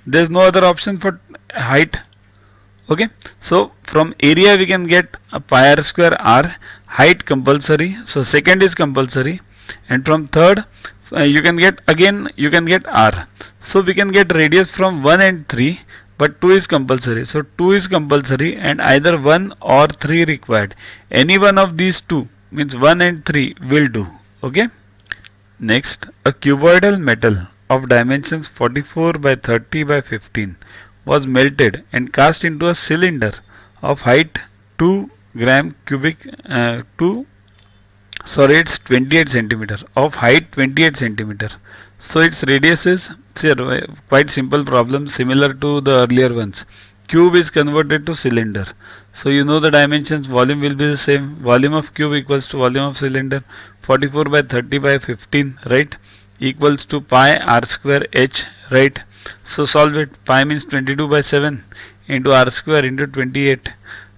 There is no other option for height. Okay, so from area we can get a pi r square r, height compulsory, so second is compulsory, and from third you can get again, you can get r. So we can get radius from 1 and 3, but 2 is compulsory. So 2 is compulsory and either 1 or 3 required. Any one of these two, means 1 and 3, will do. Okay. Next, a cuboidal metal of dimensions 44 by 30 by 15 was melted and cast into a cylinder of height 2 gram cubic 2 sorry, it's 28 centimeter, of height 28 centimeter. So its radius is, quite simple problem similar to the earlier ones. Cube is converted to cylinder. So you know the dimensions, volume will be the same. Volume of cube equals to volume of cylinder. 44 by 30 by 15, right, equals to pi r square h, right. So solve it. Pi means 22 by 7 into r square into 28.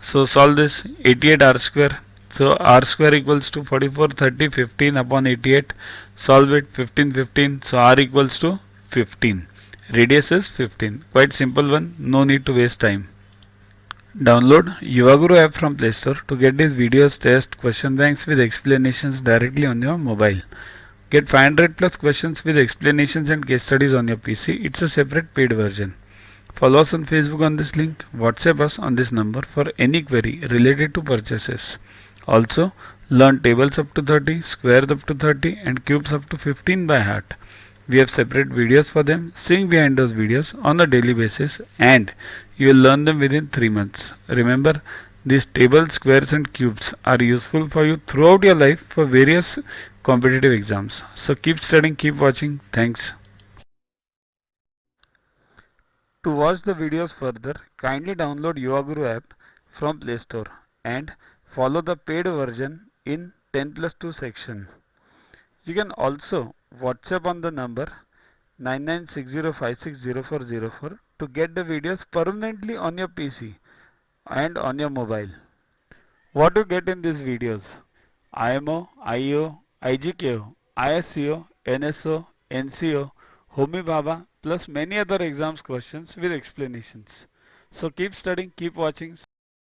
So solve this. 88 r square. So r square equals to 44, 30, 15 upon 88. Solve it. 15, 15. So r equals to 15. Radius is 15. Quite simple one. No need to waste time. Download Yuvaguru app from Play Store to get these videos, tests, question banks with explanations directly on your mobile. Get 500 plus questions with explanations and case studies on your PC. It's a separate paid version. Follow us on Facebook on this link. WhatsApp us on this number for any query related to purchases. Also, learn tables up to 30, squares up to 30 and cubes up to 15 by heart. We have separate videos for them. Seeing behind those videos on a daily basis and you will learn them within 3 months. Remember, these tables, squares and cubes are useful for you throughout your life for various competitive exams. So keep studying, keep watching. Thanks. To watch the videos further, kindly download Yuvaguru app from Play Store and follow the paid version in 10+2 section. You can also WhatsApp on the number 9960560404 to get the videos permanently on your PC and on your mobile. What you get in these videos? IMO, IO, IGKO, ISCO, NSO, NCO, Homi Bhabha plus many other exams questions with explanations. So keep studying, keep watching.